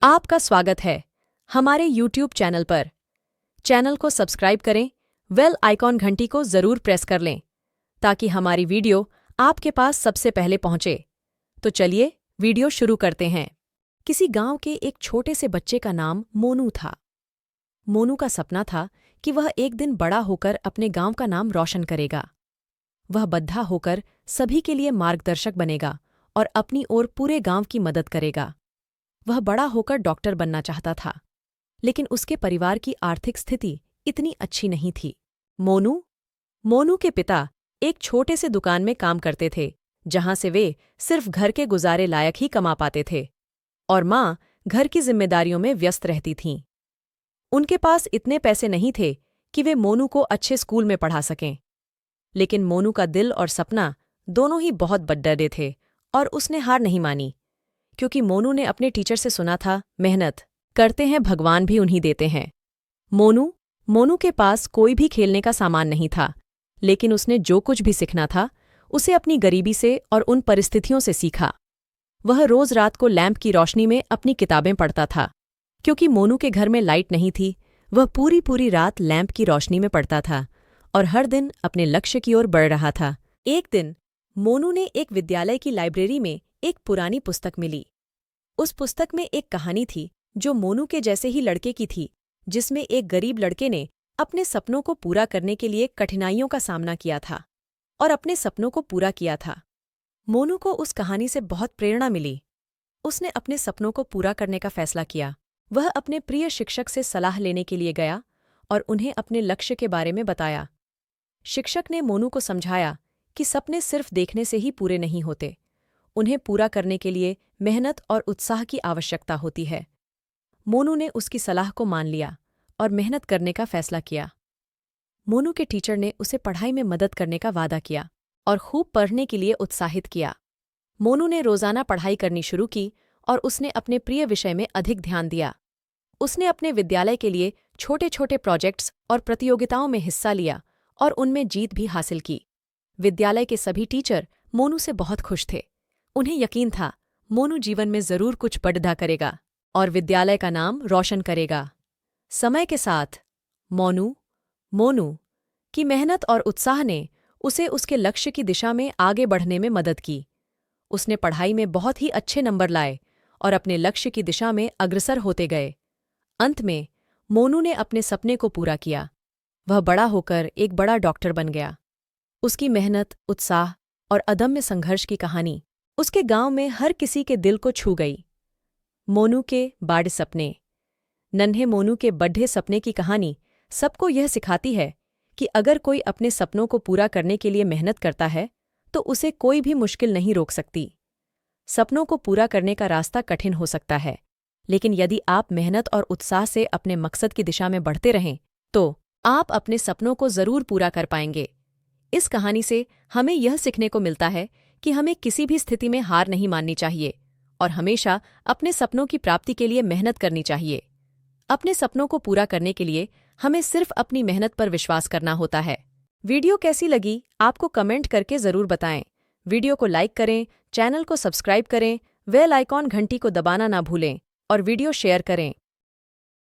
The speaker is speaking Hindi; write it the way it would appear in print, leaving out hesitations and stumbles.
आपका स्वागत है हमारे YouTube चैनल पर। चैनल को सब्सक्राइब करें, बेल आइकॉन घंटी को जरूर प्रेस कर लें ताकि हमारी वीडियो आपके पास सबसे पहले पहुंचे। तो चलिए वीडियो शुरू करते हैं। किसी गांव के एक छोटे से बच्चे का नाम मोनू था। मोनू का सपना था कि वह एक दिन बड़ा होकर अपने गांव का नाम रोशन करेगा। वह बद्धा होकर सभी के लिए मार्गदर्शक बनेगा और अपनी ओर पूरे गांव की मदद करेगा। वह बड़ा होकर डॉक्टर बनना चाहता था, लेकिन उसके परिवार की आर्थिक स्थिति इतनी अच्छी नहीं थी। मोनू के पिता एक छोटे से दुकान में काम करते थे, जहां से वे सिर्फ घर के गुजारे लायक ही कमा पाते थे, और माँ घर की जिम्मेदारियों में व्यस्त रहती थीं। उनके पास इतने पैसे नहीं थे कि वे मोनू को अच्छे स्कूल में पढ़ा सकें, लेकिन मोनू का दिल और सपना दोनों ही बहुत बड़े थे, और उसने हार नहीं मानी, क्योंकि मोनू ने अपने टीचर से सुना था, मेहनत करते हैं भगवान भी उन्हीं देते हैं। मोनू के पास कोई भी खेलने का सामान नहीं था, लेकिन उसने जो कुछ भी सीखना था उसे अपनी गरीबी से और उन परिस्थितियों से सीखा। वह रोज रात को लैंप की रोशनी में अपनी किताबें पढ़ता था। क्योंकि मोनू के घर में लाइट नहीं थी, वह पूरी रात लैंप की रोशनी में पढ़ता था और हर दिन अपने लक्ष्य की ओर बढ़ रहा था। एक दिन मोनू ने एक विद्यालय की लाइब्रेरी में एक पुरानी पुस्तक मिली। उस पुस्तक में एक कहानी थी जो मोनू के जैसे ही लड़के की थी, जिसमें एक गरीब लड़के ने अपने सपनों को पूरा करने के लिए कठिनाइयों का सामना किया था और अपने सपनों को पूरा किया था। मोनू को उस कहानी से बहुत प्रेरणा मिली। उसने अपने सपनों को पूरा करने का फैसला किया। वह अपने प्रिय शिक्षक से सलाह लेने के लिए गया और उन्हें अपने लक्ष्य के बारे में बताया। शिक्षक ने मोनू को समझाया कि सपने सिर्फ देखने से ही पूरे नहीं होते, उन्हें पूरा करने के लिए मेहनत और उत्साह की आवश्यकता होती है। मोनू ने उसकी सलाह को मान लिया और मेहनत करने का फैसला किया। मोनू के टीचर ने उसे पढ़ाई में मदद करने का वादा किया और खूब पढ़ने के लिए उत्साहित किया। मोनू ने रोजाना पढ़ाई करनी शुरू की और उसने अपने प्रिय विषय में अधिक ध्यान दिया। उसने अपने विद्यालय के लिए छोटे छोटे प्रोजेक्ट्स और प्रतियोगिताओं में हिस्सा लिया और उनमें जीत भी हासिल की। विद्यालय के सभी टीचर मोनू से बहुत खुश थे। उन्हें यकीन था मोनू जीवन में जरूर कुछ बड़ा करेगा और विद्यालय का नाम रोशन करेगा। समय के साथ मोनू की मेहनत और उत्साह ने उसे उसके लक्ष्य की दिशा में आगे बढ़ने में मदद की। उसने पढ़ाई में बहुत ही अच्छे नंबर लाए और अपने लक्ष्य की दिशा में अग्रसर होते गए। अंत में मोनू ने अपने सपने को पूरा किया। वह बड़ा होकर एक बड़ा डॉक्टर बन गया। उसकी मेहनत, उत्साह और अदम्य संघर्ष की कहानी उसके गांव में हर किसी के दिल को छू गई। मोनू के बड़े सपने। नन्हे मोनू के बड़े सपने की कहानी सबको यह सिखाती है कि अगर कोई अपने सपनों को पूरा करने के लिए मेहनत करता है तो उसे कोई भी मुश्किल नहीं रोक सकती। सपनों को पूरा करने का रास्ता कठिन हो सकता है, लेकिन यदि आप मेहनत और उत्साह से अपने मकसद की दिशा में बढ़ते रहें तो आप अपने सपनों को जरूर पूरा कर पाएंगे। इस कहानी से हमें यह सीखने को मिलता है कि हमें किसी भी स्थिति में हार नहीं माननी चाहिए और हमेशा अपने सपनों की प्राप्ति के लिए मेहनत करनी चाहिए। अपने सपनों को पूरा करने के लिए हमें सिर्फ अपनी मेहनत पर विश्वास करना होता है। वीडियो कैसी लगी आपको कमेंट करके जरूर बताएं। वीडियो को लाइक करें, चैनल को सब्सक्राइब करें, बेल आइकॉन घंटी को दबाना ना भूलें और वीडियो शेयर करें।